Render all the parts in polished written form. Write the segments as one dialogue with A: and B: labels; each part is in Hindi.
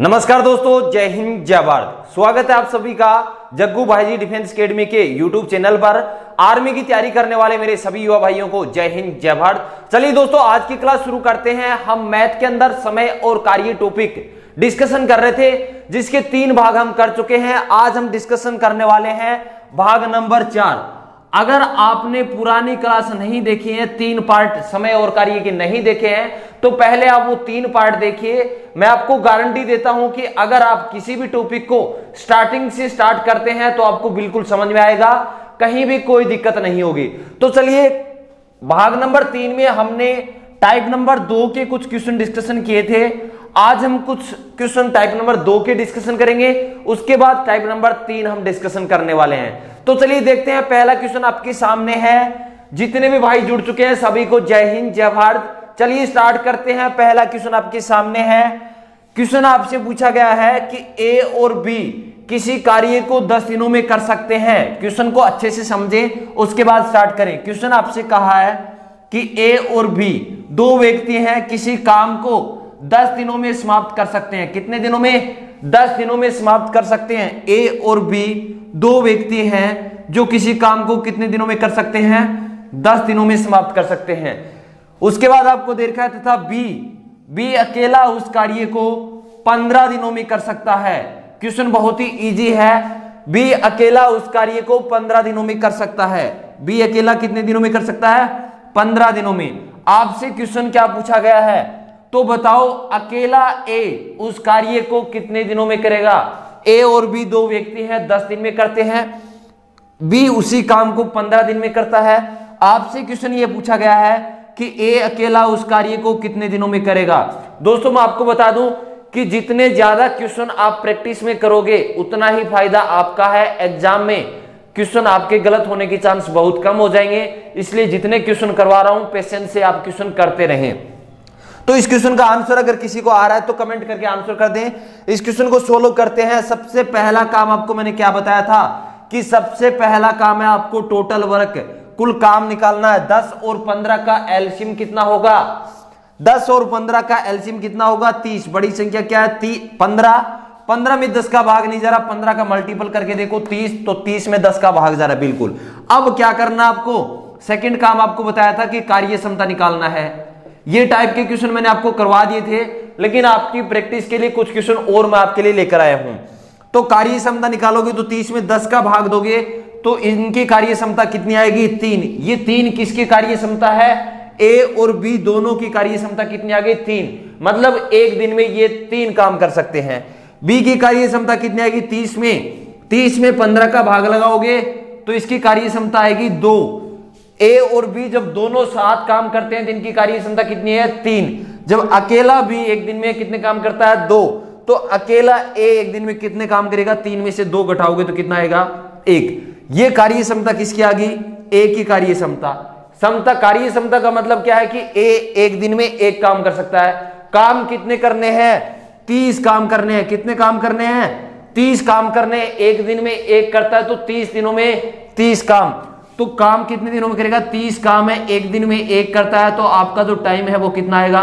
A: नमस्कार दोस्तों, जय हिंद जय भारत। स्वागत है आप सभी का जग्गू भाई जी डिफेंस एकेडमी के यूट्यूब चैनल पर। आर्मी की तैयारी करने वाले मेरे सभी युवा भाइयों को जय हिंद जय भारत। चलिए दोस्तों, आज की क्लास शुरू करते हैं। हम मैथ के अंदर समय और कार्य टॉपिक डिस्कशन कर रहे थे, जिसके 3 भाग हम कर चुके हैं। आज हम डिस्कशन करने वाले हैं भाग नंबर 4। अगर आपने पुरानी क्लास नहीं देखी है, 3 पार्ट समय और कार्य के नहीं देखे हैं, तो पहले आप वो 3 पार्ट देखिए। मैं आपको गारंटी देता हूं कि अगर आप किसी भी टॉपिक को स्टार्टिंग से स्टार्ट करते हैं तो आपको बिल्कुल समझ में आएगा, कहीं भी कोई दिक्कत नहीं होगी। तो चलिए, भाग नंबर 3 में हमने टाइप नंबर 2 के कुछ क्वेश्चन डिस्कशन किए थे। आज हम कुछ क्वेश्चन टाइप नंबर 2 के डिस्कशन करेंगे, उसके बाद टाइप नंबर 3 हम डिस्कशन करने वाले हैं। तो चलिए देखते हैं। पहला क्वेश्चन आपके सामने है। जितने भी भाई जुड़ चुके हैं सभी को जय हिंद जय भारत। चलिए स्टार्ट करते हैं। पहला क्वेश्चन आपके सामने है। क्वेश्चन आपसे पूछा गया है कि ए और बी किसी कार्य को 10 दिनों में कर सकते हैं। क्वेश्चन को अच्छे से समझें, उसके बाद स्टार्ट करें। क्वेश्चन आपसे कहा है कि ए और बी 2 व्यक्ति हैं, किसी काम को 10 दिनों में समाप्त कर सकते हैं। कितने दिनों में? 10 दिनों में समाप्त कर सकते हैं। ए और बी 2 व्यक्ति हैं जो किसी काम को कितने दिनों में कर सकते हैं? 10 दिनों में समाप्त कर सकते हैं। उसके बाद आपको देखा है तथा बी अकेला उस कार्य को 15 दिनों में कर सकता है। क्वेश्चन बहुत ही इजी है। बी अकेला उस कार्य को 15 दिनों में कर सकता है। बी अकेला कितने दिनों में कर सकता है? 15 दिनों में। आपसे क्वेश्चन क्या पूछा गया है, तो बताओ अकेला ए उस कार्य को कितने दिनों में करेगा? ए और बी 2 व्यक्ति हैं, 10 दिन में करते हैं। बी उसी काम को 15 दिन में करता है। आपसे क्वेश्चन ये पूछा गया है कि ए अकेला उस कार्य को कितने दिनों में करेगा। दोस्तों, मैं आपको बता दूं कि जितने ज्यादा क्वेश्चन आप प्रैक्टिस में करोगे उतना ही फायदा आपका है। एग्जाम में क्वेश्चन आपके गलत होने के चांस बहुत कम हो जाएंगे, इसलिए जितने क्वेश्चन करवा रहा हूं पेशेंस से आप क्वेश्चन करते रहें। तो इस क्वेश्चन का आंसर अगर किसी को आ रहा है तो कमेंट करके आंसर कर दें। इस क्वेश्चन को सोल्व करते हैं। सबसे पहला काम आपको मैंने क्या बताया था कि सबसे पहला काम है आपको टोटल वर्क, कुल काम निकालना है। 10 और 15 का एलसीएम कितना होगा? 10 और 15 का एलसीएम कितना होगा? 30। बड़ी संख्या क्या है? 15 में 10 का भाग नहीं जा रहा, 15 का मल्टीपल करके देखो 30, तो 30 में 10 का भाग जा रहा है। बिल्कुल। अब क्या करना आपको? सेकंड काम आपको बताया था कि कार्य क्षमता निकालना है। ये टाइप के क्वेश्चन मैंने आपको करवा दिए थे, लेकिन आपकी प्रैक्टिस के लिए कुछ क्वेश्चन और मैं आपके लिए लेकर आया हूं। तो कार्य क्षमता निकालोगे तो 30 में 10 का भाग दोगे तो इनकी कार्य क्षमता कितनी आएगी? 3। ये 3 किसकी कार्य क्षमता है? ए और बी दोनों की कार्य क्षमता कितनी आ गई? 3। मतलब एक दिन में ये 3 काम कर सकते हैं। बी की कार्य क्षमता कितनी आएगी? 30 में 15 का भाग लगाओगे तो इसकी कार्य क्षमता आएगी 2। ए और बी जब दोनों साथ काम करते हैं तो इनकी कार्य क्षमता कितनी है? 3। जब अकेला बी एक दिन में कितने काम करता है? 2। तो अकेला ए एक दिन में कितने काम करेगा? 3 में से 2 घटाओगे तो कितना आएगा? 1। ये कार्य क्षमता किसकी आ गई? ए की कार्य क्षमता। कार्य क्षमता का मतलब क्या है कि ए एक दिन में 1 काम कर सकता है। काम कितने करने हैं? 30 काम करने हैं। कितने काम करने हैं? 30 काम करने हैं। एक दिन में 1 करता है तो 30 दिनों में 30 काम। तो काम कितने दिनों में करेगा? 30 काम है, एक दिन में 1 करता है, तो आपका जो टाइम है वो कितना आएगा?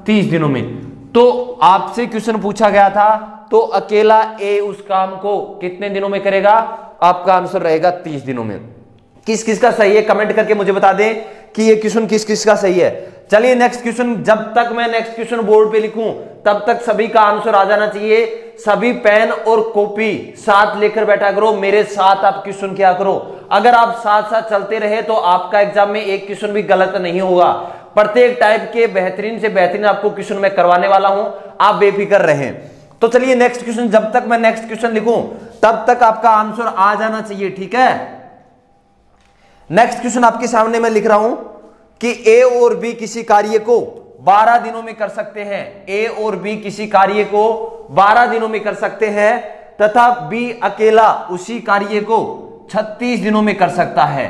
A: 30 दिनों में। तो आपसे क्वेश्चन पूछा गया था, तो अकेला ए उस काम को कितने दिनों में करेगा? आपका आंसर रहेगा 30 दिनों में। किस किस का सही है कमेंट करके मुझे बता दें कि ये क्वेश्चन किस किस का सही है। चलिए नेक्स्ट क्वेश्चन। जब तक मैं नेक्स्ट क्वेश्चन बोर्ड पे लिखूं तब तक सभी का आंसर आ जाना चाहिए। सभी पेन और कॉपी साथ लेकर बैठा करो, मेरे साथ आप क्वेश्चन किया करो। अगर आप साथ साथ चलते रहे तो आपका एग्जाम में एक क्वेश्चन भी गलत नहीं होगा। प्रत्येक टाइप के बेहतरीन से बेहतरीन आपको क्वेश्चन मैं करवाने वाला हूं, आप बेफिक्र रहें। तो चलिए नेक्स्ट क्वेश्चन। जब तक मैं नेक्स्ट क्वेश्चन लिखूं तब तक आपका आंसर आ जाना चाहिए, ठीक है। नेक्स्ट क्वेश्चन आपके सामने मैं लिख रहा हूं कि ए और बी किसी कार्य को 12 दिनों में कर सकते हैं। ए और बी किसी कार्य को 12 दिनों में कर सकते हैं तथा बी अकेला उसी कार्य को 36 दिनों में कर सकता है।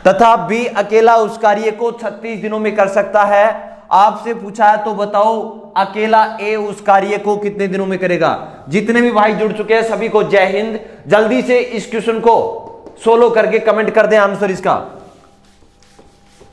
A: तथा बी अकेला उस कार्य को 36 दिनों में कर सकता है। आपसे पूछा है तो बताओ अकेला ए उस कार्य को कितने दिनों में करेगा। जितने भी भाई जुड़ चुके हैं सभी को जय हिंद। जल्दी से इस क्वेश्चन को सोल्व करके कमेंट कर दें आंसर इसका।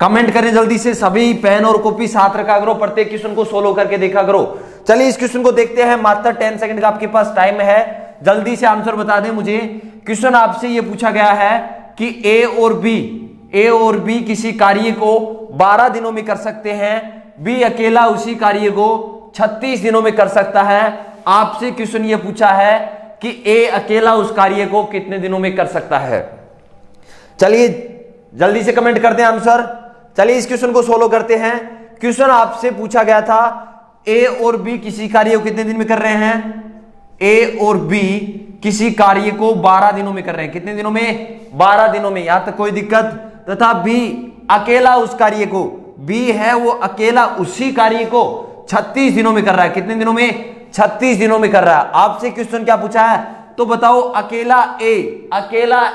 A: कमेंट करें जल्दी से। सभी पेन और कॉपी साथ रखा करो, प्रत्येक क्वेश्चन को सोल्व करके देखा करो। चलिए इस क्वेश्चन को देखते हैं, मात्र 10 सेकंड का आपके पास टाइम है, जल्दी से आंसर बता दें मुझे। क्वेश्चन आपसे यह पूछा गया है कि ए और बी किसी कार्य को 12 दिनों में कर सकते हैं, बी अकेला उसी कार्य को 36 दिनों में कर सकता है। आपसे क्वेश्चन यह पूछा है कि ए अकेला उस कार्य को कितने दिनों में कर सकता है। चलिए जल्दी से कमेंट कर दें आंसर। चलिए इस क्वेश्चन को सोल्व करते हैं। क्वेश्चन आपसे पूछा गया था ए और बी किसी कार्य को कितने दिन में कर रहे हैं, ए और बी किसी कार्य को 12 दिनों में कर रहे हैं। कितने दिनों में? 12 दिनों में, यहां तक कोई दिक्कत? तथा बी अकेला उस कार्य को, बी है वो अकेला उसी कार्य को 36 दिनों में कर रहा है। कितने दिनों में? 36 दिनों में कर रहा है। आपसे क्वेश्चन क्या पूछा है, तो बताओ अकेला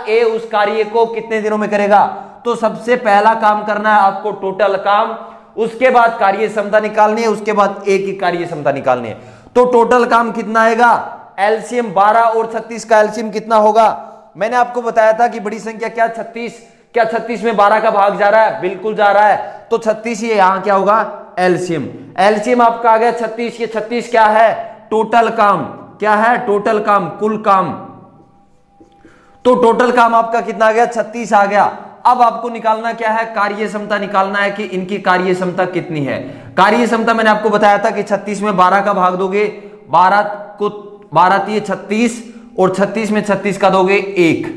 A: ए उस कार्य को कितने दिनों में करेगा। तो सबसे पहला काम करना है आपको टोटल काम, उसके बाद कार्य क्षमता निकालनी है, उसके बाद ए की कार्य क्षमता निकालनी है। तो टोटल काम कितना आएगा, एलसीएम 12 और 36 का एलसीएम कितना होगा। मैंने आपको बताया था कि बड़ी संख्या क्या 36, क्या 36 में 12 का भाग जा रहा है, बिल्कुल जा रहा है। तो 36 ये यहां क्या होगा, एलसीएम आपका आ गया 36। ये 36 क्या है, टोटल काम। क्या है, टोटल काम, कुल काम। तो टोटल काम आपका कितना आ गया, 36 आ गया। अब आपको निकालना क्या है, कार्य क्षमता निकालना है कि इनकी कार्य क्षमता कितनी है। कार्य क्षमता मैंने आपको बताया था कि 36 में 12 का भाग दोगे, 12 को 12 3 36 और 36 में 36 का दोगे 1।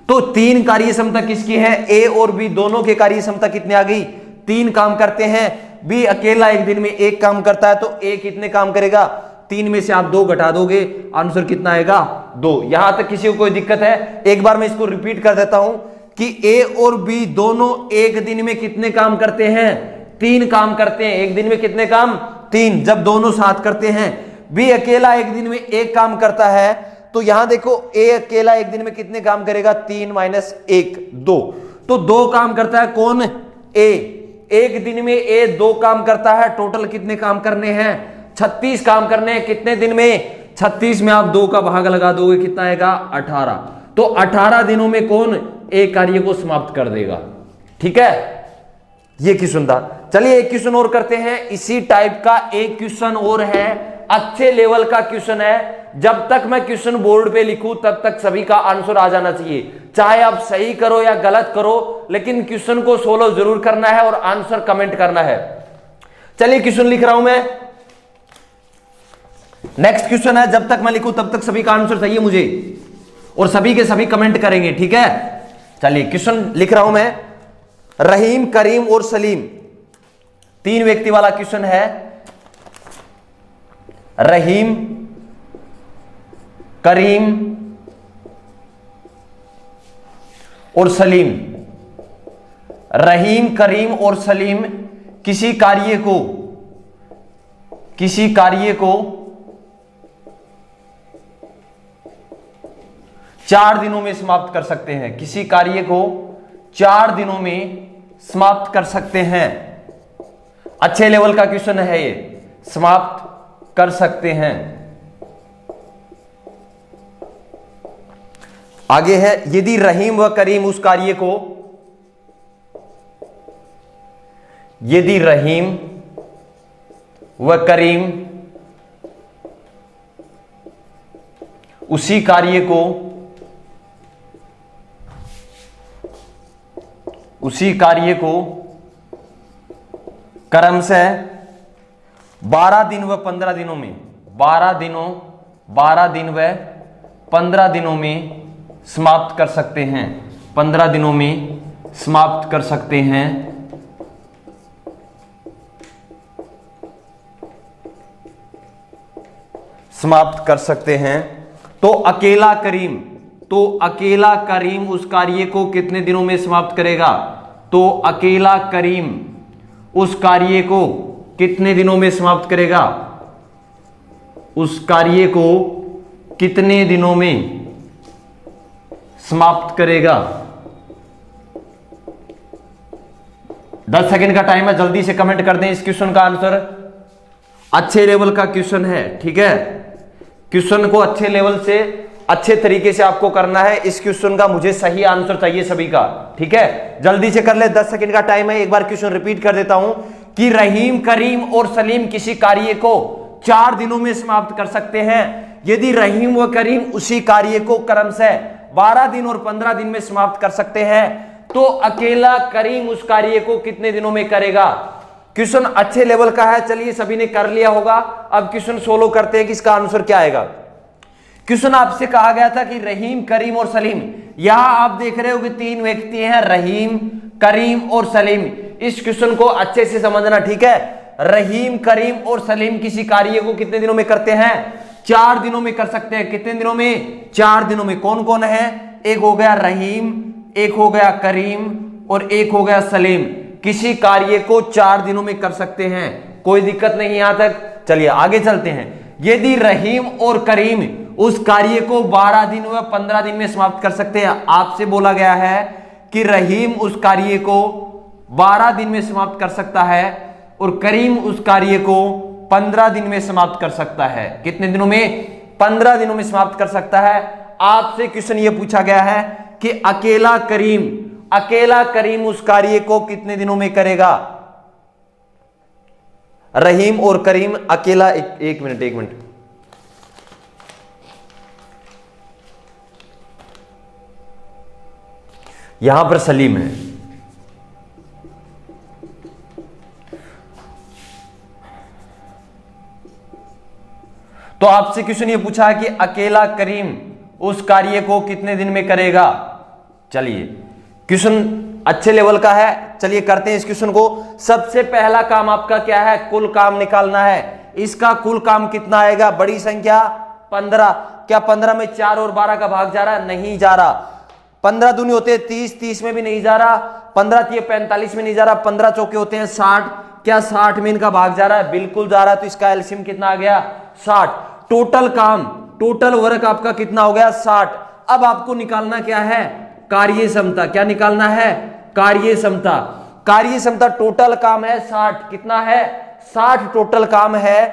A: तो 3 कार्य क्षमता किसकी है, ए और बी दोनों के कार्य क्षमता कितने आ गई, 3 काम करते हैं। बी अकेला एक दिन में 1 काम करता है, तो ए कितने काम करेगा, 3 में से आप 2 घटा दोगे, आंसर कितना आएगा, 2। यहां तक किसी को कोई दिक्कत है? एक बार मैं इसको रिपीट कर देता हूं कि ए और बी दोनों एक दिन में कितने काम करते हैं, 3 काम करते हैं। एक दिन में कितने काम, 3। जब दोनों साथ करते हैं, बी अकेला एक दिन में 1 काम करता है, तो यहां देखो ए अकेला एक दिन में कितने काम करेगा, 3 - 1 2। तो 2 काम करता है कौन, ए। एक दिन में ए 2 काम करता है। टोटल कितने काम करने हैं, 36 काम करने हैं। कितने दिन में, 36 में आप 2 का भाग लगा दोगे, कितना आएगा, 18। तो 18 दिनों में कौन एक कार्य को समाप्त कर देगा। ठीक है, ये क्वेश्चन था। चलिए एक क्वेश्चन और करते हैं, इसी टाइप का एक क्वेश्चन और है, अच्छे लेवल का क्वेश्चन है। जब तक मैं क्वेश्चन बोर्ड पे लिखूं तब तक सभी का आंसर आ जाना चाहिए, चाहे आप सही करो या गलत करो, लेकिन क्वेश्चन को सोल्व जरूर करना है और आंसर कमेंट करना है। चलिए क्वेश्चन लिख रहा हूं मैं, नेक्स्ट क्वेश्चन है। जब तक मैं लिखूं तब तक सभी का आंसर चाहिए मुझे, और सभी के सभी कमेंट करेंगे। ठीक है, चलिए क्वेश्चन लिख रहा हूं मैं। रहीम, करीम और सलीम 3 व्यक्ति वाला क्वेश्चन है। रहीम, करीम और सलीम। रहीम, करीम और सलीम किसी कार्य को 4 दिनों में समाप्त कर सकते हैं। किसी कार्य को 4 दिनों में समाप्त कर सकते हैं। अच्छे लेवल का क्वेश्चन है ये, समाप्त कर सकते हैं। आगे है, यदि रहीम व करीम उस कार्य को, यदि रहीम व करीम उसी कार्य को क्रमशः 12 दिन व 15 दिनों में, 12 दिन व 15 दिनों में समाप्त कर सकते हैं। 15 दिनों में समाप्त कर सकते हैं। समाप्त कर सकते हैं। तो अकेला करीम उस कार्य को कितने दिनों में समाप्त करेगा। तो अकेला करीम उस कार्य को कितने दिनों में समाप्त करेगा। उस कार्य को कितने दिनों में समाप्त करेगा। 10 सेकंड का टाइम है, जल्दी से कमेंट कर दें इस क्वेश्चन का आंसर। अच्छे लेवल का क्वेश्चन है, ठीक है। क्वेश्चन को अच्छे लेवल से, अच्छे तरीके से आपको करना है। इस क्वेश्चन का मुझे सही आंसर चाहिए सभी का, ठीक है। जल्दी से कर ले, 10 सेकंड का टाइम है। एक बार क्वेश्चन रिपीट कर देता हूं कि रहीम, करीम और सलीम किसी कार्य को 4 दिनों में समाप्त कर सकते हैं। यदि रहीम व करीम उसी कार्य को क्रमशः 12 दिन और 15 दिन में समाप्त कर सकते हैं तो अकेला करीम उस कार्य को कितने दिनों में करेगा। क्वेश्चन अच्छे लेवल का है, चलिए सभी ने कर लिया होगा। अब क्वेश्चन सोलो करते हैं कि इसका आंसर क्या आएगा। क्वेश्चन आपसे कहा गया था कि रहीम, करीम और सलीम, यहां आप देख रहे हो कि 3 व्यक्ति हैं, रहीम, करीम और सलीम। इस क्वेश्चन को अच्छे से समझना, ठीक है। रहीम, करीम और सलीम किसी कार्य को कितने दिनों में करते हैं? 4 दिनों में कर सकते हैं। कितने दिनों में? 4 दिनों में। कौन कौन है? एक हो गया रहीम, एक हो गया करीम और एक हो गया सलीम। किसी कार्य को 4 दिनों में कर सकते हैं, कोई दिक्कत नहीं यहां तक। चलिए आगे चलते हैं। यदि रहीम और करीम उस कार्य को 12 दिन व 15 दिन में समाप्त कर सकते हैं, आपसे बोला गया है कि रहीम उस कार्य को 12 दिन में समाप्त कर सकता है और करीम उस कार्य को 15 दिन में समाप्त कर सकता है। कितने दिनों में? 15 दिनों में समाप्त कर सकता है। आपसे क्वेश्चन यह पूछा गया है कि अकेला करीम उस कार्य को कितने दिनों में करेगा। रहीम और करीम अकेला, एक मिनट, यहां पर सलीम है, तो आपसे क्वेश्चन ये पूछा है कि अकेला करीम उस कार्य को कितने दिन में करेगा। चलिए क्वेश्चन अच्छे लेवल का है, चलिए करते हैं इस क्वेश्चन को। सबसे पहला काम आपका क्या है? कुल काम निकालना है। इसका कुल काम कितना आएगा? बड़ी संख्या 15। क्या 15 में 4 और 12 का भाग जा रहा है? नहीं जा रहा। 15 दूनी होते हैं 30, 30 में भी नहीं जा रहा। 15 तिये 45 में नहीं जा रहा। 15 चौके होते हैं 60, क्या 60 में इनका भाग जा रहा है? बिल्कुल जा रहा है। तो इसका एलसीएम कितना आ गया? 60। टोटल काम, टोटल वर्क आपका कितना हो गया? 60। अब आपको निकालना क्या है? कार्य क्षमता। क्या निकालना है? कार्य क्षमता। कार्य क्षमता टोटल काम है 60। कितना है? 60 टोटल काम है।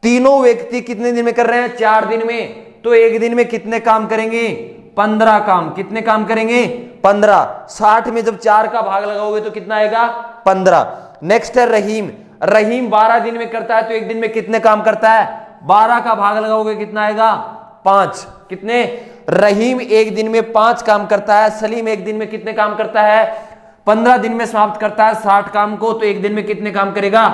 A: तीनों व्यक्ति कितने दिन में कर रहे हैं? 4 दिन में। तो एक दिन में कितने काम करेंगे? 15 काम। कितने काम करेंगे? 15। 60 में जब 4 का भाग लगाओगे तो कितना आएगा? 15। नेक्स्ट है रहीम। रहीम 12 दिन में करता है, तो एक दिन में कितने काम करता है? 12 का भाग लगाओगे कितना आएगा? 5। कितने? रहीम एक दिन में 5 काम करता है। सलीम एक दिन में कितने काम करता है? 15 दिन में समाप्त करता है 60 काम को, तो एक दिन में कितने काम करेगा?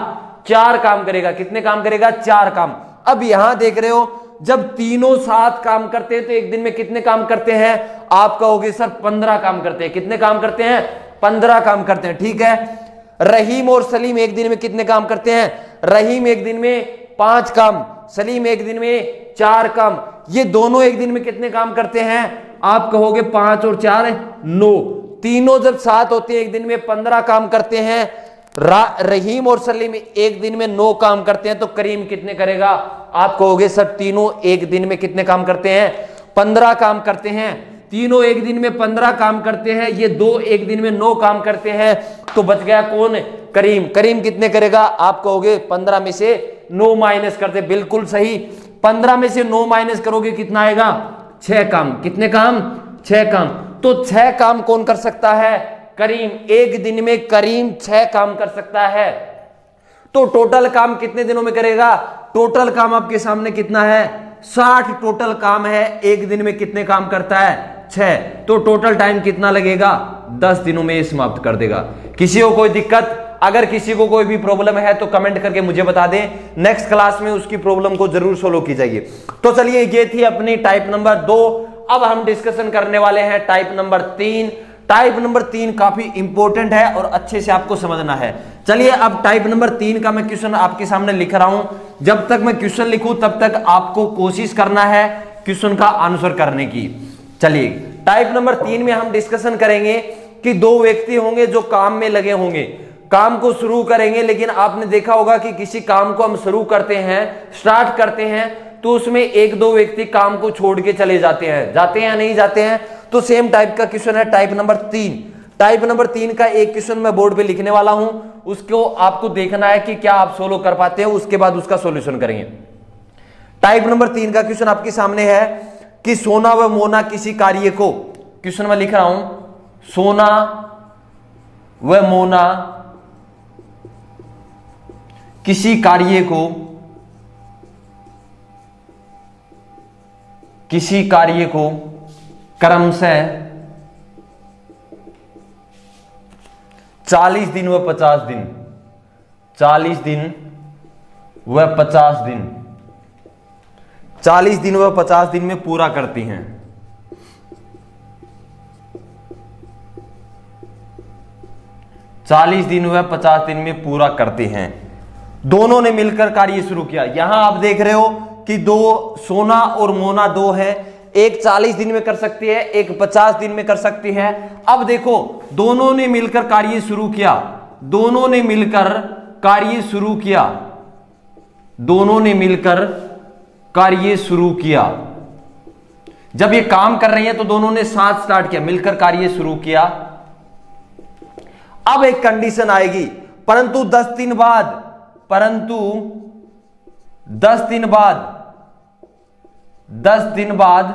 A: 4 काम करेगा। कितने काम करेगा? 4 काम। अब यहां देख रहे हो जब तीनों साथ काम करते हैं तो एक दिन में कितने काम करते हैं? आप कहोगे सर 15 काम करते हैं। कितने काम करते हैं? 15 काम करते हैं। ठीक है। रहीम और सलीम एक दिन में कितने काम करते हैं? रहीम एक दिन में 5 काम, सलीम एक दिन में 4 काम। ये दोनों एक दिन में कितने काम करते हैं? आप कहोगे 5 और 4 9। तीनों जब साथ होते हैं एक दिन में 15 काम करते हैं। रहीम और सलीम एक दिन में 9 काम करते हैं, तो करीम कितने करेगा? आप कहोगे सर तीनों एक दिन में कितने काम करते हैं? 15 काम करते हैं। तीनों एक दिन में 15 काम करते हैं, ये दो एक दिन में 9 काम करते हैं, तो बच गया कौन? करीम। करीम कितने करेगा? आप कहोगे 15 में से 9 माइनस करते। बिल्कुल सही। 15 में से 9 माइनस करोगे कितना आएगा? 6 काम। कितने काम? 6 काम। तो 6 काम कौन कर सकता है? करीम। एक दिन में करीम 6 काम कर सकता है। तो टोटल काम कितने दिनों में करेगा? टोटल काम आपके सामने कितना है? 60 टोटल काम है। एक दिन में कितने काम करता है? 6। तो टोटल टाइम कितना लगेगा? 10 दिनों में ये समाप्त कर देगा। किसी को कोई दिक्कत? अगर किसी को कोई भी प्रॉब्लम है तो कमेंट करके मुझे बता दें, नेक्स्ट क्लास में उसकी प्रॉब्लम को जरूर सोल्व की जाएगी। तो चलिए ये थी अपनी टाइप नंबर 2। अब हम डिस्कशन करने वाले हैं टाइप नंबर 3। टाइप नंबर 3 काफी इंपॉर्टेंट है और अच्छे से आपको समझना है। चलिए अब टाइप नंबर 3 का मैं क्वेश्चन आपके सामने लिख रहा हूं। जब तक मैं क्वेश्चन लिखूं तब तक आपको कोशिश करना है क्वेश्चन का आंसर करने की। चलिए टाइप नंबर 3 में हम डिस्कशन करेंगे कि 2 व्यक्ति होंगे जो काम में लगे होंगे, काम को शुरू करेंगे। लेकिन आपने देखा होगा कि किसी काम को हम शुरू करते हैं, स्टार्ट करते हैं, तो उसमें 1-2 व्यक्ति काम को छोड़ के चले जाते हैं। जाते हैं या नहीं जाते हैं? तो सेम टाइप का क्वेश्चन है टाइप नंबर 3। टाइप नंबर 3 का एक क्वेश्चन मैं बोर्ड पे लिखने वाला हूं, उसको आपको देखना है कि क्या आप सोल्व कर पाते हैं, उसके बाद उसका सॉल्यूशन करेंगे। टाइप नंबर 3 का क्वेश्चन आपके सामने है कि सोना व मोना किसी कार्य को, क्वेश्चन मैं लिख रहा हूं, सोना व मोना किसी कार्य को किसी कार्य को क्रमशः 40 दिन व 50 दिन, 40 दिन व 50 दिन, 40 दिन व 50 दिन में पूरा करती हैं। 40 दिन व 50 दिन में पूरा करते हैं। दोनों ने मिलकर कार्य शुरू किया। यहां आप देख रहे हो कि दो, सोना और मोना दो है, एक 40 दिन में कर सकती है, एक 50 दिन में कर सकती है। अब देखो, दोनों ने मिलकर कार्य शुरू किया, दोनों ने मिलकर कार्य शुरू किया, दोनों ने मिलकर कार्य शुरू किया। जब ये काम कर रही हैं तो दोनों ने साथ स्टार्ट किया, मिलकर कार्य शुरू किया। अब एक कंडीशन आएगी, परंतु 10 दिन बाद, परंतु 10 दिन बाद, 10 दिन बाद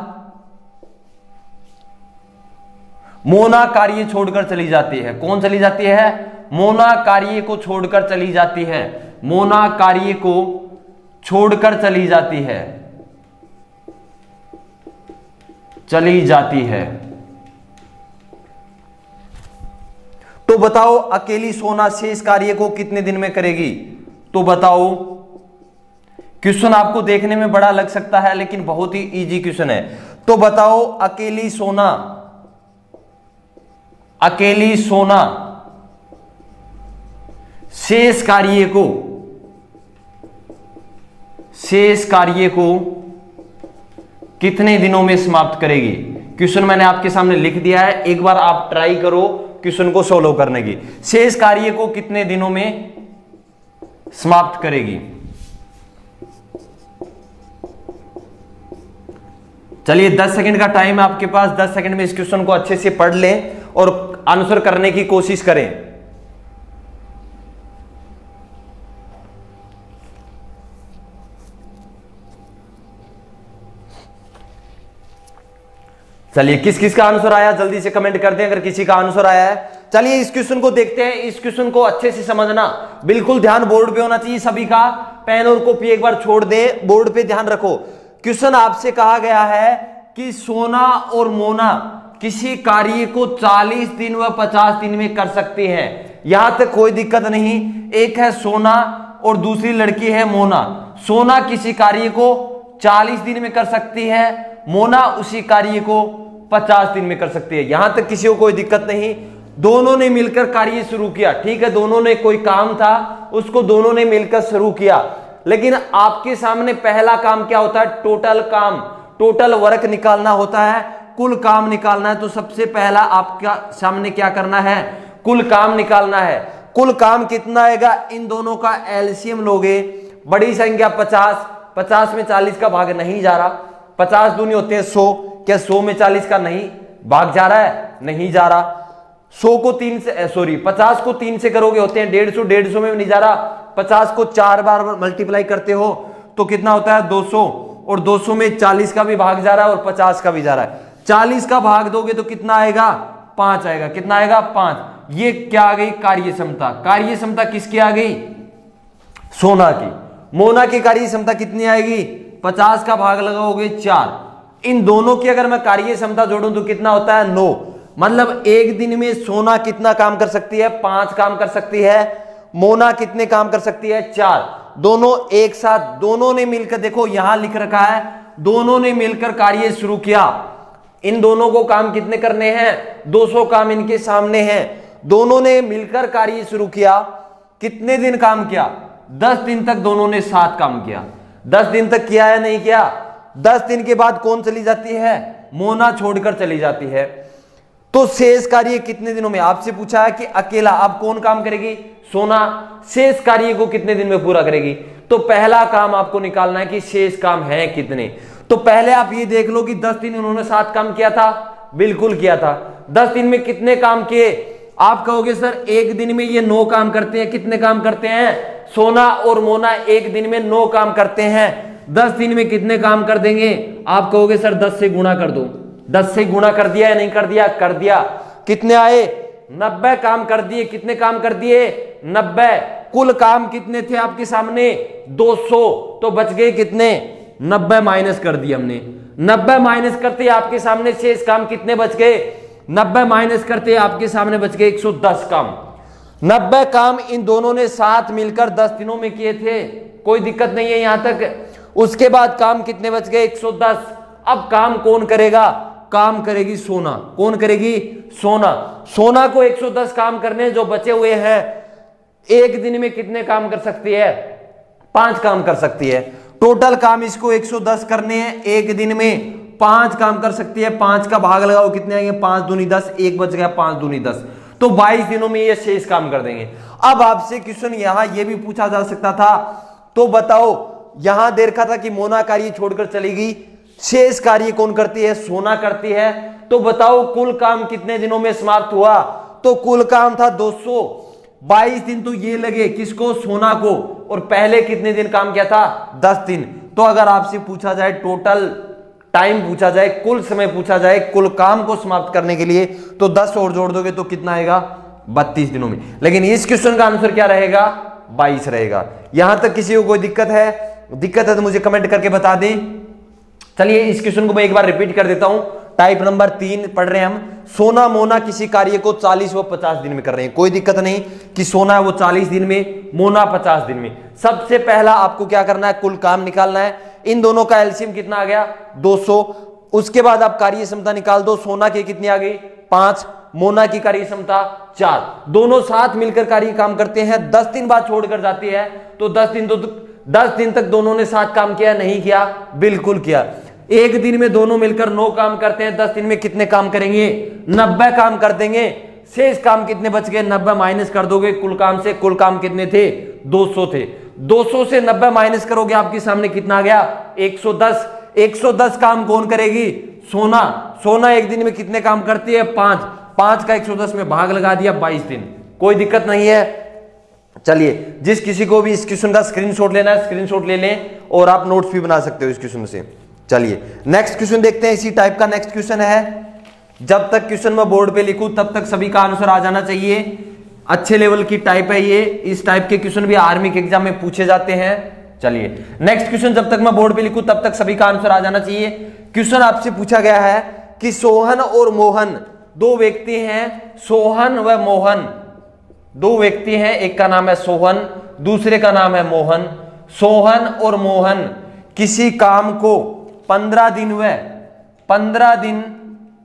A: मोना कार्य छोड़कर चली जाती है। कौन चली जाती है? मोना कार्य को छोड़कर चली जाती है, मोना कार्य को छोड़कर चली जाती है, चली जाती है। तो बताओ अकेली सोना शेष कार्य को कितने दिन में करेगी? तो बताओ, क्वेश्चन आपको देखने में बड़ा लग सकता है लेकिन बहुत ही इजी क्वेश्चन है। तो बताओ अकेली सोना, अकेली सोना शेष कार्य को, शेष कार्य को कितने दिनों में समाप्त करेगी? क्वेश्चन मैंने आपके सामने लिख दिया है, एक बार आप ट्राई करो क्वेश्चन को सोल्व करने की। शेष कार्य को कितने दिनों में समाप्त करेगी? चलिए 10 सेकंड का टाइम है आपके पास, 10 सेकंड में इस क्वेश्चन को अच्छे से पढ़ लें और आंसर करने की कोशिश करें। चलिए किस किस का आंसर आया जल्दी से कमेंट कर दें अगर किसी का आंसर आया है। चलिए इस क्वेश्चन को देखते हैं। इस क्वेश्चन को अच्छे से समझना, बिल्कुल ध्यान बोर्ड पे होना चाहिए सभी का। पेन और कॉपी एक बार छोड़ दे, बोर्ड पे ध्यान रखो। क्वेश्चन आपसे कहा गया है कि सोना और मोना किसी कार्य को 40 दिन व 50 दिन में कर सकती है। यहां तक कोई दिक्कत नहीं। एक है सोना और दूसरी लड़की है मोना। सोना किसी कार्य को 40 दिन में कर सकती है, मोना उसी कार्य को 50 दिन में कर सकती है। यहां तक किसी को कोई दिक्कत नहीं। दोनों ने मिलकर कार्य शुरू किया, ठीक है, दोनों ने कोई काम था उसको दोनों ने मिलकर शुरू किया। लेकिन आपके सामने पहला काम क्या होता है? टोटल काम, टोटल वर्क निकालना होता है, कुल काम निकालना है। तो सबसे पहला आपका सामने क्या करना है? कुल काम निकालना है। कुल काम कितना आएगा? इन दोनों का एलसीएम लोगे, बड़ी संख्या 50, 50 में 40 का भाग नहीं जा रहा, 50 दूनी होते हैं 100, क्या 100 में 40 का नहीं भाग जा रहा है? नहीं जा रहा। 100 को 3 से, सॉरी 50 को 3 से करोगे होते हैं 150, 150 में भी नहीं जा रहा। 50 को 4 बार मल्टीप्लाई करते हो तो कितना होता है? 200, और 200 में 40 का भी भाग जा रहा है और 50 का भी जा रहा है। 40 का भाग दोगे तो कितना आएगा? 5 आएगा। कितना आएगा? 5। ये क्या आ गई? कार्य क्षमता। कार्य क्षमता किसकी आ गई? सोना की। मोना की कार्य क्षमता कितनी आएगी? 50 का भाग लगाओगे 4। इन दोनों की अगर मैं कार्य क्षमता जोड़ूं तो कितना होता है? 9। मतलब एक दिन में सोना कितना काम कर सकती है? 5 काम कर सकती है। मोना कितने काम कर सकती है? 4। दोनों एक साथ, दोनों ने मिलकर, देखो यहां लिख रखा है, दोनों ने मिलकर कार्य शुरू किया। इन दोनों को काम कितने करने हैं? 200 काम इनके सामने हैं। दोनों ने मिलकर कार्य शुरू किया। कितने दिन काम किया? 10 दिन तक दोनों ने साथ काम किया। 10 दिन तक किया या नहीं किया? 10 दिन के बाद कौन चली जाती है? मोना छोड़कर चली जाती है। तो शेष कार्य कितने दिनों में? आपसे पूछा है कि अकेला अब कौन काम करेगी? सोना। शेष कार्य को कितने दिन में पूरा करेगी? तो पहला काम आपको निकालना है कि शेष काम है कितने। तो पहले आप ये देख लो कि 10 दिन उन्होंने साथ काम किया था, बिल्कुल किया था। 10 दिन में कितने काम किए? आप कहोगे सर एक दिन में ये 9 काम करते हैं। कितने काम करते हैं? सोना और मोना एक दिन में 9 काम करते हैं। 10 दिन में कितने काम कर देंगे? आप कहोगे सर 10 से गुणा कर दो। 10 से गुणा कर दिया या नहीं कर दिया? कर दिया। कितने आए? 90 काम कर दिए। कितने काम कर दिए? 90। कुल काम कितने थे आपके सामने? 200। तो बच गए कितने? 90 माइनस कर दिए हमने। 90 माइनस करते आपके सामने शेष काम कितने बच गए? 90 माइनस करते आपके सामने बच गए 110 काम। 90 काम इन दोनों ने साथ मिलकर 10 दिनों में किए थे, कोई दिक्कत नहीं है यहां तक। उसके बाद काम कितने बच गए? 110। अब काम कौन करेगा? काम करेगी सोना। कौन करेगी? सोना। सोना को 110 काम करने जो बचे हुए हैं, एक दिन में कितने काम कर सकती है? 5 काम कर सकती है। टोटल काम इसको 110 करने हैं, एक दिन में 5 काम कर सकती है। 5 का भाग लगाओ कितने आएंगे? 5 दूनी 10, एक बच गया 5 दूनी 10, तो 22 दिनों में ये शेष काम कर देंगे। अब आपसे क्वेश्चन यहां ये भी पूछा जा सकता था, तो बताओ यहां दे रखा था कि मोना कार्य छोड़कर चलेगी, शेष कार्य कौन करती है? सोना करती है। तो बताओ कुल काम कितने दिनों में समाप्त हुआ? तो कुल काम था 222 दिन, तो ये लगे किसको? सोना को। और पहले कितने दिन काम किया था? 10 दिन। तो अगर आपसे पूछा जाए टोटल टाइम पूछा जाए, कुल समय पूछा जाए कुल काम को समाप्त करने के लिए, तो 10 और जोड़ दोगे तो कितना आएगा? 32 दिनों में। लेकिन इस क्वेश्चन का आंसर क्या रहेगा? 22 रहेगा। यहां तक किसी को कोई दिक्कत है? दिक्कत है तो मुझे कमेंट करके बता दें। चलिए इस क्वेश्चन को मैं एक बार रिपीट कर देता हूं। टाइप नंबर 3 पढ़ रहे हैं हम। सोना मोना किसी कार्य को 40 व 50 दिन में कर रहे हैं, कोई दिक्कत नहीं कि सोना है वो 40 दिन में, मोना 50 दिन में। सबसे पहला आपको क्या करना है? कुल काम निकालना है। इन दोनों का एलसीएम कितना आ गया? 200। उसके बाद आप कार्य क्षमता निकाल दो। सोना की कितनी आ गई? 5, मोना की कार्य क्षमता 4। दोनों साथ मिलकर कार्य काम करते हैं। 10 दिन बाद छोड़कर जाती है, तो 10 दिन तक दोनों ने साथ काम किया? नहीं किया? बिल्कुल किया। एक दिन में दोनों मिलकर 9 काम करते हैं, 10 दिन में कितने काम करेंगे? 90 काम कर देंगे। शेष काम कितने बच गए? 90 माइनस कर दोगे कुल काम से। कुल काम कितने थे? 200 थे। 200 से 90 माइनस करोगे, आपके सामने कितना आ गया? 110। 110 काम कौन करेगी? सोना। सोना एक दिन में कितने काम करती है? 5। 5 का 110 में भाग लगा दिया, 22 दिन। कोई दिक्कत नहीं है। चलिए जिस किसी को भी इस क्वेश्चन का स्क्रीनशॉट लेना है, स्क्रीनशॉट ले लें, और आप नोट्स भी बना सकते हो इस क्वेश्चन से। चलिए नेक्स्ट क्वेश्चन देखते हैं। इसी टाइप का नेक्स्ट क्वेश्चन है। जब तक क्वेश्चन मैं बोर्ड पे लिखूं तब तक सभी का आंसर आ जाना चाहिए। अच्छे लेवल की टाइप है ये। इस टाइप के क्वेश्चन भी आर्मी के एग्जाम में पूछे जाते हैं। चलिए नेक्स्ट क्वेश्चन, जब तक मैं बोर्ड पे लिखूं तब तक सभी का आंसर आ जाना चाहिए। क्वेश्चन आपसे पूछा गया है कि सोहन और मोहन दो व्यक्ति हैं। सोहन व मोहन दो व्यक्ति हैं, एक का नाम है सोहन, दूसरे का नाम है मोहन। सोहन और मोहन किसी काम को 15 दिन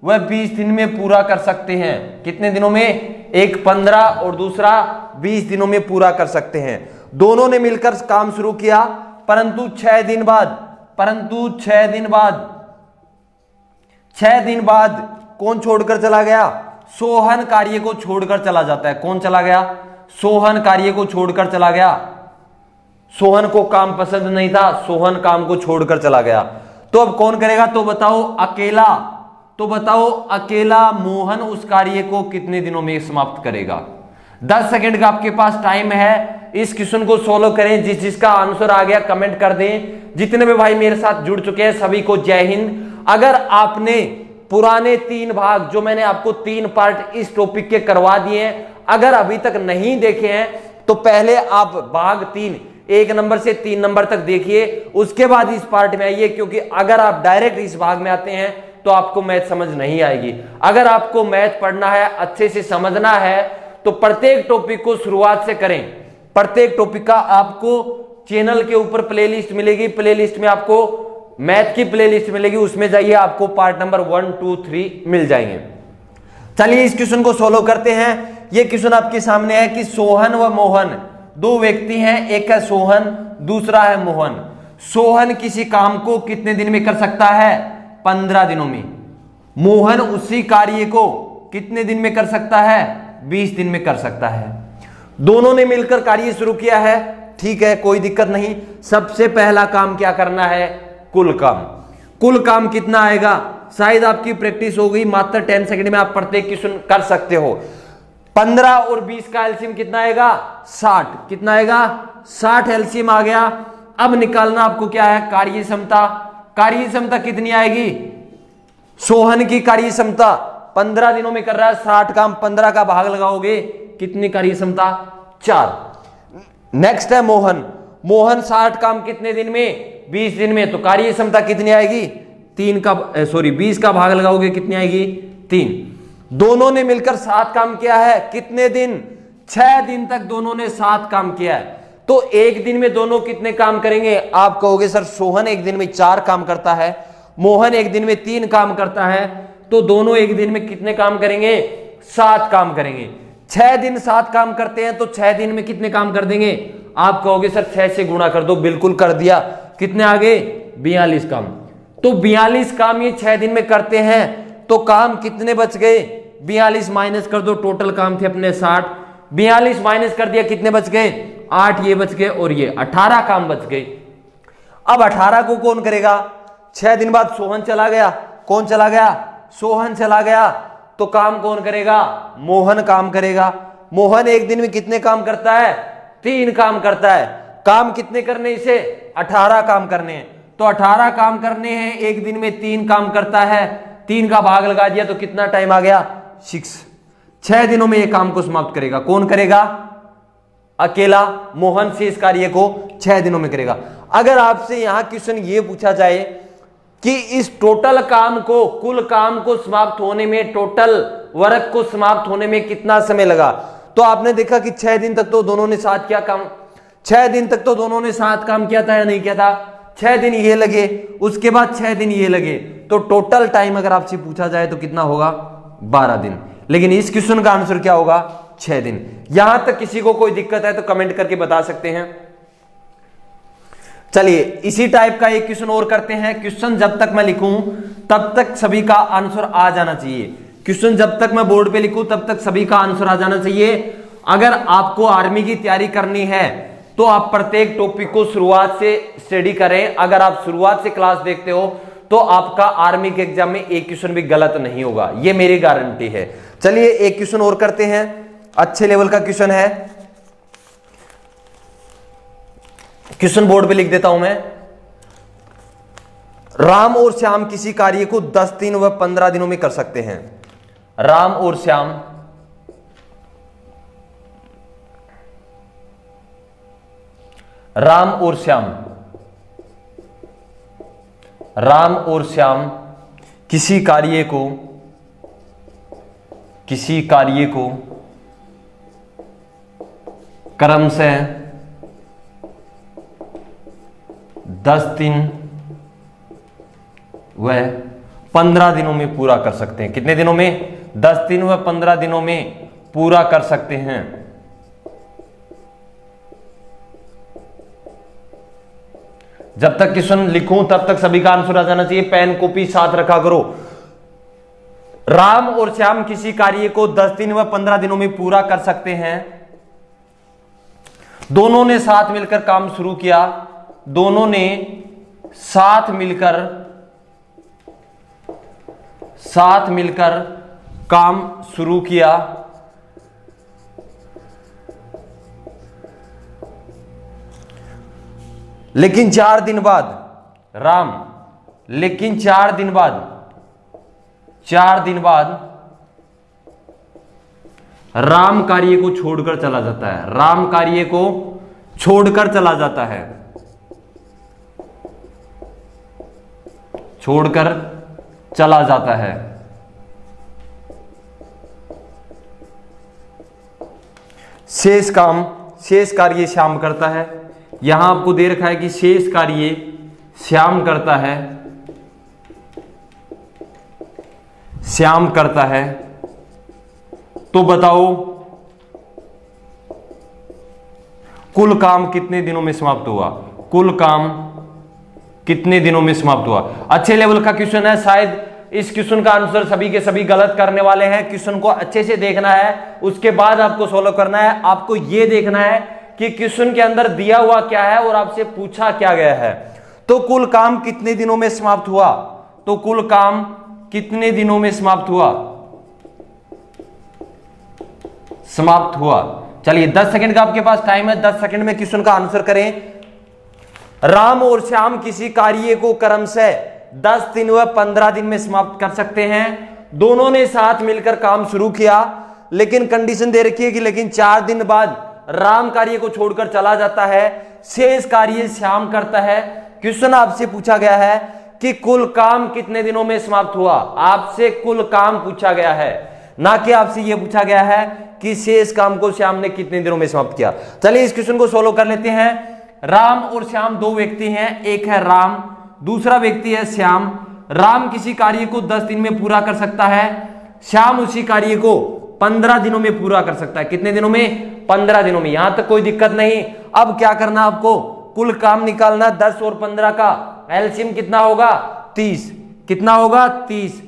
A: व 20 दिन में पूरा कर सकते हैं। कितने दिनों में? एक 15 और दूसरा 20 दिनों में पूरा कर सकते हैं। दोनों ने मिलकर काम शुरू किया, परंतु 6 दिन बाद कौन छोड़कर चला गया? सोहन कार्य को छोड़कर चला जाता है। कौन चला गया? सोहन कार्य को छोड़कर चला गया। सोहन को काम पसंद नहीं था, सोहन काम को छोड़कर चला गया। तो अब कौन करेगा? तो बताओ अकेला मोहन उस कार्य को कितने दिनों में समाप्त करेगा? 10 सेकंड का आपके पास टाइम है। इस क्वेश्चन को सोल्व करें। जिसका आंसर आ गया कमेंट कर दें। जितने भी भाई मेरे साथ जुड़ चुके हैं सभी को जय हिंद। अगर आपने पुराने 3 भाग जो मैंने आपको 3 पार्ट इस टॉपिक के करवा दिए हैं, अगर अभी तक नहीं देखे हैं तो पहले आप भाग 3 1 नंबर से 3 नंबर तक देखिए, उसके बाद इस पार्ट में आइए। क्योंकि अगर आप डायरेक्ट इस भाग में आते हैं तो आपको मैथ समझ नहीं आएगी। अगर आपको मैथ पढ़ना है, अच्छे से समझना है, तो प्रत्येक टॉपिक को शुरुआत से करें। प्रत्येक टॉपिक का आपको चैनल के ऊपर प्लेलिस्ट मिलेगी। प्लेलिस्ट में आपको मैथ की प्लेलिस्ट मिलेगी, उसमें जाइए, आपको पार्ट नंबर 1, 2, 3 मिल जाएंगे। चलिए इस क्वेश्चन को सोल्व करते हैं। यह क्वेश्चन आपके सामने है कि सोहन व मोहन दो व्यक्ति हैं, एक है सोहन, दूसरा है मोहन। सोहन किसी काम को कितने दिन में कर सकता है? 15 दिनों में। मोहन उसी कार्य को कितने दिन में कर सकता है? 20 दिन में कर सकता है। दोनों ने मिलकर कार्य शुरू किया है, ठीक है, कोई दिक्कत नहीं। सबसे पहला काम क्या करना है? कुल काम। कुल काम कितना आएगा? शायद आपकी प्रैक्टिस हो गई, मात्र 10 सेकंड में आप प्रत्येक क्वेश्चन कर सकते हो। 15 और 20 का एलसीएम कितना आएगा? 60। कितना आएगा? 60 एलसीएम आ गया। अब निकालना आपको क्या है? कार्य क्षमता। कार्य क्षमता कितनी आएगी? सोहन की कार्य क्षमता 15 दिनों में कर रहा है 60 काम, 15 का भाग लगाओगे कितनी कार्य क्षमता? 4। नेक्स्ट है मोहन। मोहन 60 काम कितने दिन में? 20 दिन में। तो कार्य क्षमता कितनी आएगी? 20 का भाग लगाओगे कितनी आएगी 3। दोनों ने मिलकर 7 काम किया है, कितने दिन 6 दिन तक दोनों ने 7 काम किया है। तो एक दिन में दोनों कितने काम करेंगे? आप कहोगे सर सोहन एक दिन में 4 काम करता है, मोहन एक दिन में 3 काम करता है, तो दोनों एक दिन में कितने काम करेंगे? 7 काम करेंगे। 6 दिन 7 काम करते हैं तो 6 दिन में कितने काम कर देंगे? आप कहोगे सर 6 से गुणा कर दो, बिल्कुल कर दिया। कितने आ गए? 42 काम। तो 42 काम ये 6 दिन में करते हैं, तो काम कितने बच गए? 42 माइनस कर दो, टोटल काम थे अपने 60, 42 माइनस कर दिया, कितने बच गए? 8 ये बच गए और ये 18 काम बच गए। अब 18 को कौन करेगा? 6 दिन बाद सोहन चला गया। कौन चला गया? सोहन चला गया। तो काम कौन करेगा? मोहन काम करेगा। मोहन एक दिन में कितने काम करता है? 3 काम करता है। काम कितने करने इसे? 18 काम करने हैं। तो 18 काम करने हैं, एक दिन में 3 काम करता है, 3 का भाग लगा दिया तो कितना टाइम आ गया? 6। 6 दिनों में ये काम को समाप्त करेगा। कौन करेगा? अकेला मोहन से इस कार्य को 6 दिनों में करेगा। अगर आपसे यहां क्वेश्चन ये पूछा जाए कि इस टोटल काम को, कुल काम को समाप्त होने में, टोटल वर्क को समाप्त होने में कितना समय लगा, तो आपने देखा कि 6 दिन तक तो दोनों ने 7 किया काम। 6 दिन तक तो दोनों ने 7 काम किया था या नहीं किया था? 6 दिन ये लगे, उसके बाद 6 दिन ये लगे, तो टोटल टाइम अगर आपसे पूछा जाए तो कितना होगा? 12 दिन। लेकिन इस क्वेश्चन का आंसर क्या होगा? 6 दिन। यहां तक किसी को कोई दिक्कत है तो कमेंट करके बता सकते हैं। चलिए इसी टाइप का एक क्वेश्चन और करते हैं। क्वेश्चन जब तक मैं लिखूं तब तक सभी का आंसर आ जाना चाहिए। क्वेश्चन जब तक मैं बोर्ड पे लिखूं तब तक सभी का आंसर आ जाना चाहिए। अगर आपको आर्मी की तैयारी करनी है तो आप प्रत्येक टॉपिक को शुरुआत से स्टडी करें। अगर आप शुरुआत से क्लास देखते हो तो आपका आर्मी के एग्जाम में एक क्वेश्चन भी गलत नहीं होगा, ये मेरी गारंटी है। चलिए एक क्वेश्चन और करते हैं, अच्छे लेवल का क्वेश्चन है। क्वेश्चन बोर्ड पे लिख देता हूं मैं। राम और श्याम किसी कार्य को 10 दिन व 15 दिनों में कर सकते हैं। राम और श्याम राम और श्याम किसी कार्य को क्रम से 10 दिन व 15 दिनों में पूरा कर सकते हैं। कितने दिनों में? 10 दिन व 15 दिनों में पूरा कर सकते हैं। जब तक क्वेश्चन लिखूं तब तक सभी का आंसर आ जाना चाहिए। पेन कॉपी साथ रखा करो। राम और श्याम किसी कार्य को 10 दिन व 15 दिनों में पूरा कर सकते हैं। दोनों ने साथ मिलकर काम शुरू किया। दोनों ने साथ मिलकर काम शुरू किया। लेकिन 4 दिन बाद राम कार्य को छोड़कर चला जाता है। राम कार्य को छोड़कर चला जाता है। छोड़कर चला जाता है। शेष कार्य श्याम करता है। यहां आपको दे रखा है कि शेष कार्य श्याम करता है। तो बताओ कुल काम कितने दिनों में समाप्त हुआ? कुल काम कितने दिनों में समाप्त हुआ? अच्छे लेवल का क्वेश्चन है। शायद इस क्वेश्चन का आंसर सभी के सभी गलत करने वाले हैं। क्वेश्चन को अच्छे से देखना है, उसके बाद आपको सॉल्व करना है। आपको यह देखना है कि क्वेश्चन के अंदर दिया हुआ क्या है और आपसे पूछा क्या गया है। तो कुल काम कितने दिनों में समाप्त हुआ? तो कुल काम कितने दिनों में समाप्त हुआ? चलिए 10 सेकंड का आपके पास टाइम है। 10 सेकंड में क्वेश्चन का आंसर करें। राम और श्याम किसी कार्य को क्रम से 10 दिन व 15 दिन में समाप्त कर सकते हैं। दोनों ने साथ मिलकर काम शुरू किया, लेकिन कंडीशन दे रखी है कि लेकिन 4 दिन बाद राम कार्य को छोड़कर चला जाता है। शेष कार्य श्याम करता है। क्वेश्चन आपसे पूछा गया है कि कुल काम कितने दिनों में समाप्त हुआ। आपसे कुल काम पूछा गया है, ना कि आपसे यह पूछा गया है कि शेष काम को श्याम ने कितने दिनों में समाप्त किया। चलिए इस क्वेश्चन को सोल्व कर लेते हैं। राम और श्याम दो व्यक्ति हैं, एक है राम, दूसरा व्यक्ति है श्याम। राम किसी कार्य को 10 दिन में पूरा कर सकता है, श्याम उसी कार्य को 15 दिनों में पूरा कर सकता है। कितने दिनों में? 15 दिनों में। यहां तक कोई दिक्कत नहीं। अब क्या करना आपको? कुल काम निकालना। 10 और 15 का एलसीएम कितना होगा? 30। कितना होगा? 30।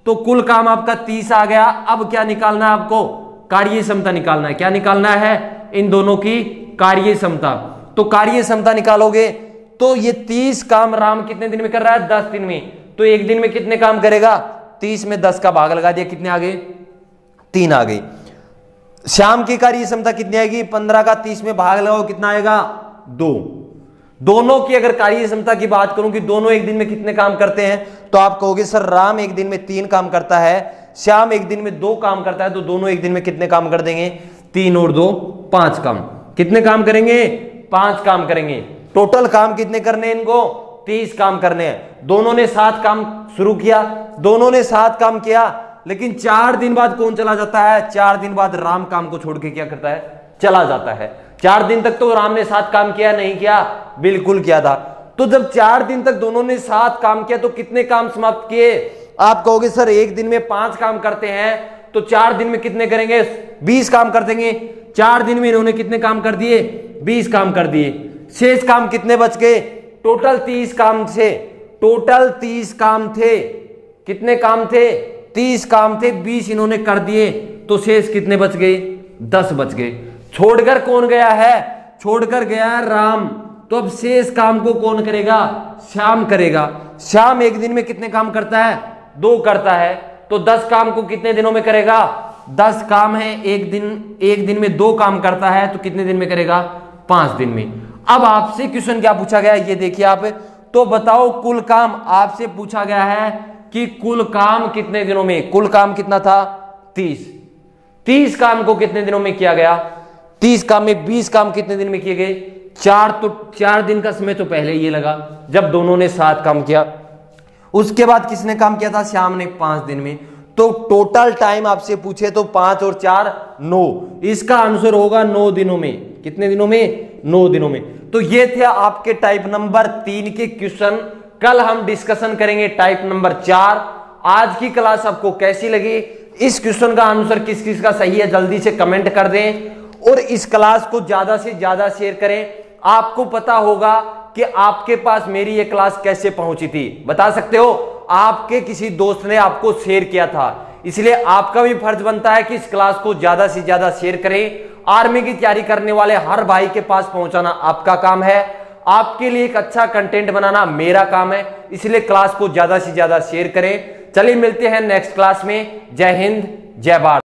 A: तो कुल काम आपका 30 आ गया। अब क्या निकालना है आपको? कार्य क्षमता निकालना है। क्या निकालना है? इन दोनों की कार्य क्षमता। तो कार्य क्षमता निकालोगे तो ये 30 काम राम कितने दिन में कर रहा है? 10 दिन में। तो एक दिन में कितने काम करेगा? 30 में 10 का भाग लगा दिया, कितने आ गए? 3 आ गई। श्याम की कार्य क्षमता कितनी आएगी? 15 का 30 में भाग लगाओ, कितना आएगा? 2। दोनों की अगर कार्य क्षमता की बात करूं कि दोनों एक दिन में कितने काम करते हैं, तो आप कहोगे सर राम एक दिन में 3 काम करता है, श्याम एक दिन में 2 काम करता है, तो दोनों एक दिन में कितने काम कर देंगे? 3 और 2 5 काम। कितने काम करेंगे? 5 काम करेंगे। टोटल काम कितने करने इनको? 30 काम करने हैं। दोनों ने 7 काम शुरू किया, दोनों ने 7 काम किया, लेकिन 4 दिन बाद कौन चला जाता है? 4 दिन बाद राम काम को छोड़ के क्या करता है? चला जाता है। 4 दिन तक तो राम ने 7 काम किया, नहीं किया? बिल्कुल किया था। तो जब 4 दिन तक दोनों ने 7 काम किया तो कितने काम समाप्त किए? आप कहोगे सर एक दिन में 5 काम करते हैं, तो 4 दिन में कितने करेंगे? 20 काम कर देंगे। 4 दिन में इन्होंने कितने काम कर दिए? 20 काम कर दिए। शेष काम कितने बच गए? टोटल 30 काम थे। टोटल 30 काम थे। कितने काम थे? 30 काम थे। 20 इन्होंने कर दिए, तो शेष कितने बच गए? 10 बच गए। छोड़कर कौन गया है? छोड़कर गया है राम। तो अब शेष काम को कौन करेगा? श्याम करेगा। श्याम एक दिन में कितने काम करता है? 2 करता है। तो 10 काम को कितने दिनों में करेगा? 10 काम है, एक दिन में 2 काम करता है, तो कितने दिन में करेगा? 5 दिन में। अब आपसे क्वेश्चन क्या पूछा गया है, ये देखिए आप। तो बताओ कुल काम आपसे पूछा गया है कि कुल काम कितने दिनों में? कुल काम कितना था? 30। 30 काम को कितने दिनों में किया गया? 30 काम में 20 काम कितने दिन में किए गए? 4। तो 4 दिन का समय तो पहले ये लगा जब दोनों ने 7 काम किया। उसके बाद किसने काम किया था? श्याम ने 5 दिन में। तो टोटल टाइम आपसे पूछे तो 5 और 4 9। इसका आंसर होगा 9 दिनों में। कितने दिनों में? 9 दिनों में। तो ये थे आपके टाइप नंबर 3 के क्वेश्चन। कल हम डिस्कशन करेंगे टाइप नंबर 4। आज की क्लास आपको कैसी लगी? इस क्वेश्चन का आंसर किस किस का सही है जल्दी से कमेंट कर दें और इस क्लास को ज्यादा से ज्यादा शेयर करें। आपको पता होगा कि आपके पास मेरी ये क्लास कैसे पहुंची थी, बता सकते हो? आपके किसी दोस्त ने आपको शेयर किया था, इसलिए आपका भी फर्ज बनता है कि इस क्लास को ज्यादा से ज्यादा शेयर करें। आर्मी की तैयारी करने वाले हर भाई के पास पहुंचाना आपका काम है। आपके लिए एक अच्छा कंटेंट बनाना मेरा काम है, इसलिए क्लास को ज्यादा से ज्यादा शेयर करें। चलिए मिलते हैं नेक्स्ट क्लास में। जय हिंद, जय भारत।